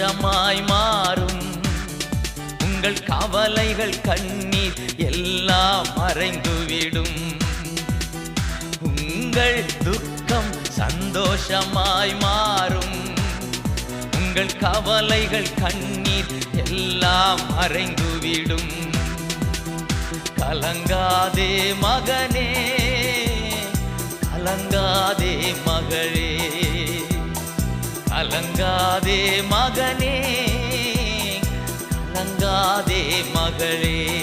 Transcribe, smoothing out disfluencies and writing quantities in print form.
சந்தோஷமாய் மாறும். உங்கள் கவலைகள் கண்ணீர் எல்லாம் மறைந்துவிடும். உங்கள் துக்கம் சந்தோஷமாய் மாறும். உங்கள் கவலைகள் கண்ணீர் எல்லாம் மறைந்துவிடும். கலங்காதே மகனே, கலங்காதே மகளே, கலங்காதே மகனே, கலங்காதே மகளே.